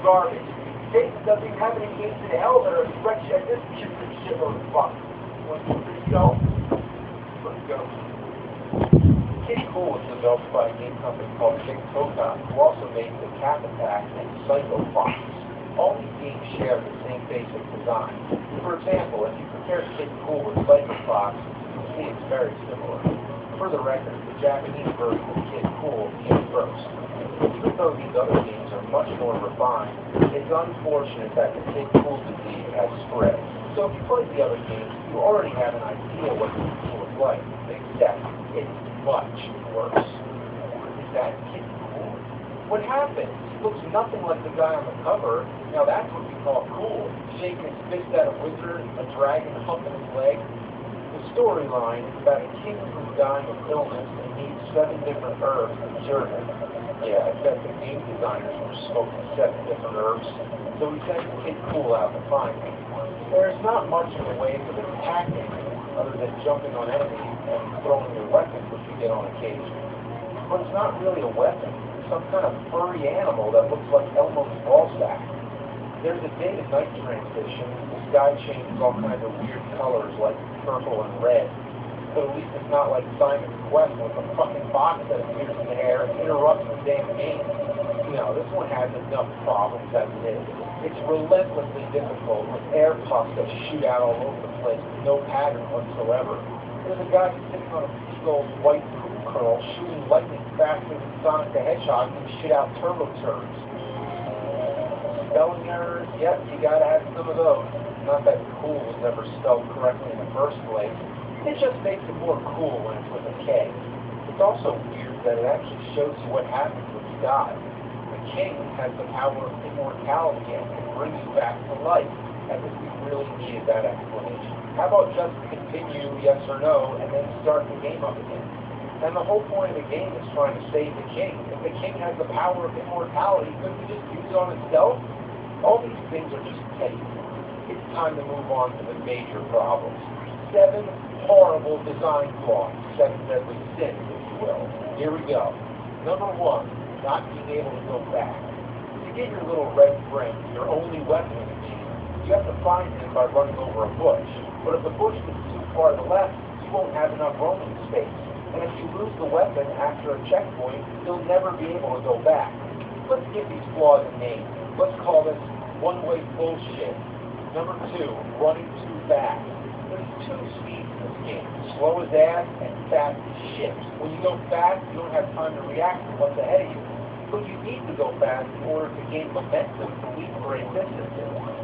garbage. Satan doesn't even have any gates in hell that are stretched at this shitload of fuck. Want to see this go? Let's go. Kid Cool was developed by a game company called Big Toka, who also made the Cap Attack and Psycho Fox. All these games share the same basic design. For example, if you compare Kid Cool with Psycho Fox, you'll see it's very similar. For the record, the Japanese version of Kid Cool came first. Even though these other games are much more refined, it's unfortunate that the Kid Cool disease has spread. So if you played the other games, you already have an idea what Kid Cool is like, except it's much worse. Is that Kid Cool? What happened? He looks nothing like the guy on the cover. Now that's what we call cool. Shaking his fist at a wizard, a dragon humping his leg. The storyline is about a king who's dying of illness and needs 7 different herbs to cure him. Yeah, I bet the game designers were smoking 7 different herbs, so he sent Kid Cool out to find them. There's not much in the way of attacking, other than jumping on enemies and throwing your weapons, which you get on occasion. But it's not really a weapon. It's some kind of furry animal that looks like Elmo's ballsack. There's a day to night transition. The sky changes all kinds of weird colors like purple and red. But at least it's not like Simon's Quest with a fucking box that appears in the air and interrupts the damn game. No, this one has enough problems as it is. It's relentlessly difficult with air puffs that shoot out all over the place with no pattern whatsoever. There's a guy sitting on a big old white poop curl shooting lightning faster than Sonic the Hedgehog and shit out turbo turds. Spelling errors, yep, you gotta have some of those. Not that cool was ever spelled correctly in the first place. It just makes it more cool when it's with a K. It's also weird that it actually shows you what happens when you die. The king has the power of immortality and can bring you back to life, as if we really needed that explanation. How about just continue, yes or no, and then start the game up again? And the whole point of the game is trying to save the king. If the king has the power of immortality, couldn't he just use it on himself? All these things are just petty. It's time to move on to the major problems. 7 horrible design flaws, 7 deadly sins, if you will. Here we go. Number 1, not being able to go back. To get your little red friend, your only weapon in the game, you have to find him by running over a bush. But if the bush is too far to the left, you won't have enough roaming space. And if you lose the weapon after a checkpoint, you'll never be able to go back. Let's give these flaws a name. Let's call this one-way bullshit. Number 2, running too fast. There's 2 speeds in this game. Slow as ass and fast as shit. When you go fast, you don't have time to react to what's ahead of you. But you need to go fast in order to gain momentum to leap for a distance.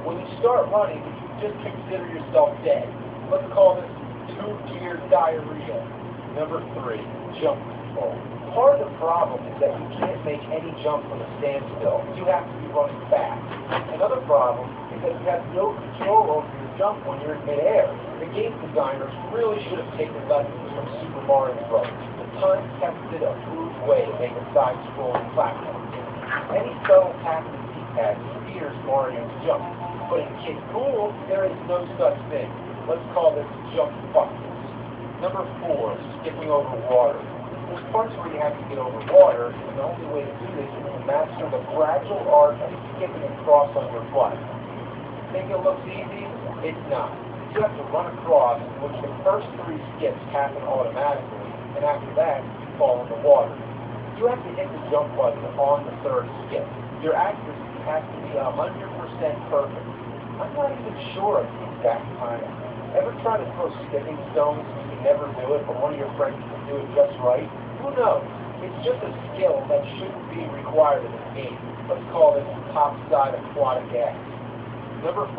When you start running, you just consider yourself dead. Let's call this 2-gear diarrhea. Number 3, jump control. Part of the problem is that you can't make any jump from a standstill. You have to be running fast. Another problem is that you have no control over your jump when you're in midair. The game designers really should have taken lessons from Super Mario Bros., the time-tested, approved way to make a side-scrolling platform. Any subtle tap of the D-pad spears Mario's jump. But in Kid Cool, there is no such thing. Let's call this jump fuckers. Number 4, skipping over water. There's parts where you have to get over water, and the only way to do this is to master the fragile art of skipping across on your butt. Think it looks easy? It's not. You have to run across, which the first 3 skips happen automatically, and after that, you fall in the water. You have to hit the jump button on the 3rd skip. Your accuracy has to be 100% perfect. I'm not even sure of the exact time. Ever try to throw skipping stones and you can never do it, but one of your friends can do it just right? Who knows? It's just a skill that shouldn't be required in this game. Let's call this topside aquatic act. Number 5,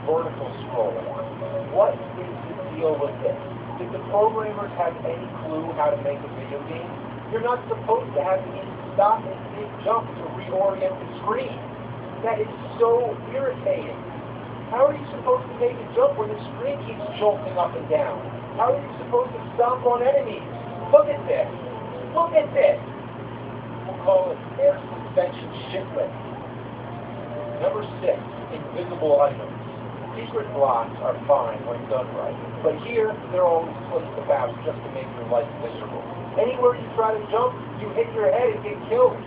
vertical scrolling. What is the deal with this? Did the programmers have any clue how to make a video game? You're not supposed to have to even stop and mid-jump to reorient the screen. That is so irritating. How are you supposed to make a jump when the screen keeps jolting up and down? How are you supposed to stomp on enemies? Look at this. Look at this. We'll call it air suspension shitlet. Number 6, invisible items. Secret blocks are fine when done right, but here they're always placed about just to make your life miserable. Anywhere you try to jump, you hit your head and get killed.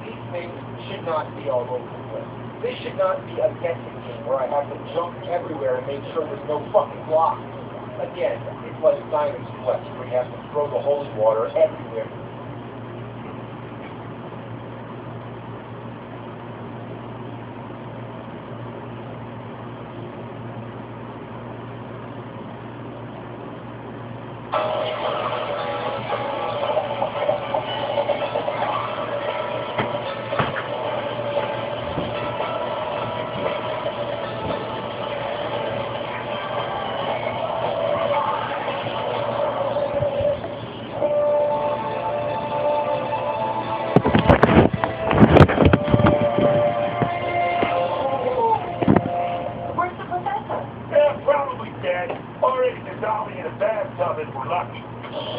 These things should not be all over the place. This should not be a guessing game where I have to jump everywhere and make sure there's no fucking blocks. Again, it's like Simon's Quest, where you have to throw the holy water everywhere.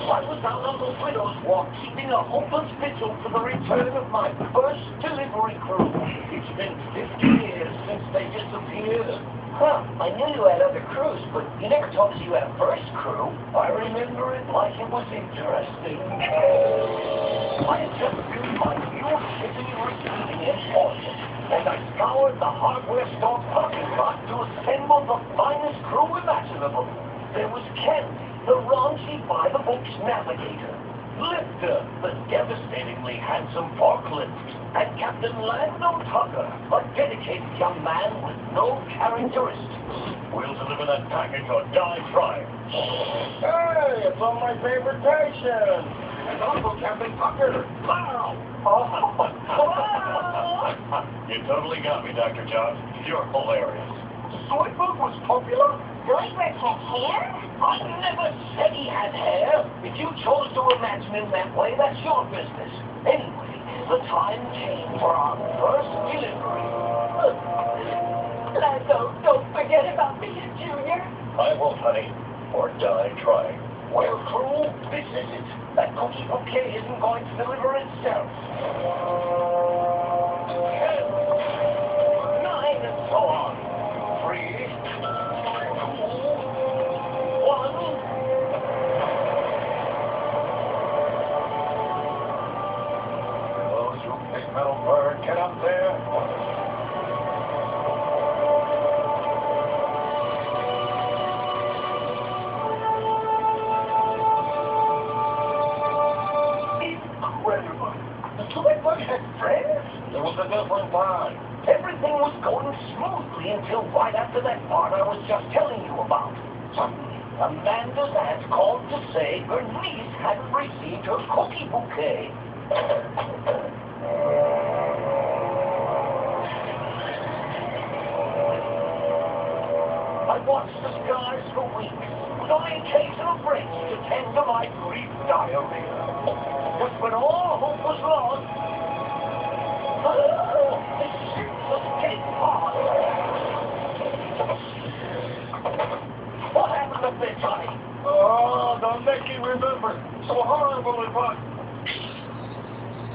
I was out on the widow's walk, keeping a hopeless vigil for the return of my first delivery crew. It's been 50 years since they disappeared. Huh, I knew you had other crews, but you never told us you had a first crew. I remember it like it was interesting. I had just built my new shipping and receiving emporium, and I scoured the hardware store parking lot to assemble the finest crew imaginable. There was Candy, the raunchy by-the-books navigator, Lifter, the devastatingly handsome forklift, and Captain Lando Tucker, a dedicated young man with no characteristics. We'll deliver that package or die trying. Hey, it's on my favorite station! And Uncle Captain Tucker! Wow! You totally got me, Dr. John. You're hilarious. Zoidberg was popular? Zoidberg had hair? I never said he had hair. If you chose to imagine him that way, that's your business. Anyway, the time came for our first delivery. Lando, don't forget about me and Junior. I won't, honey. Or die trying. Well, crew, this is it. That cookie bouquet isn't going to deliver itself. 10, 9, and so on. 3, 2, 1. Close your big metal bird. Get up there. Zoidberg had friends. There was a different time. Everything was going smoothly until right after that part I was just telling you about. Suddenly, Amanda's aunt called to say her niece hadn't received her cookie bouquet. I watched the skies for weeks, with only occasional breaks to tend to my brief diarrhea. Just when all hope was lost, the ship was cake pod. What happened up there, Johnny? Oh, don't make me remember. So horrible it was.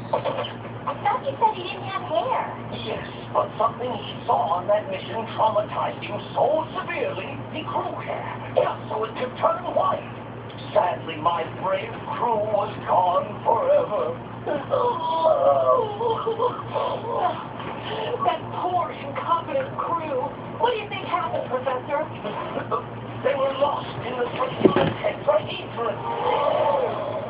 I thought you said he didn't have hair. Yes, but something he saw on that mission traumatized him so severely, he grew hair, just so it could turn white. Sadly, my brave crew was gone forever. That poor, incompetent crew. What do you think happened, Professor? They were lost in the Bermuda tetrahedron.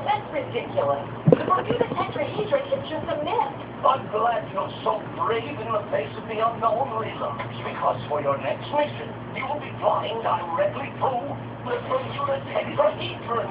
That's ridiculous. The Bermuda tetrahedron is just a myth. I'm glad you're so brave in the face of the unknown, Lila, because for your next mission, you will be flying directly through the Bermuda tetrahedron.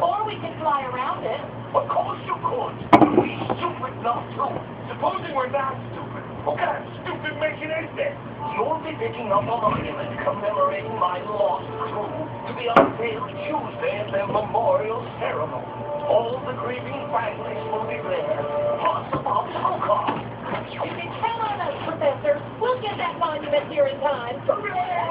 Or we could fly around it. Of course you could. Be stupid not to. Supposing we're not stupid. What kind of stupid mission is this? You'll be picking up a monument commemorating my lost crew to be unveiled Tuesday at their memorial ceremony. All the grieving families will be there, plus a popsicle car. You can count on us, Professor. We'll get that monument here in time. Hooray!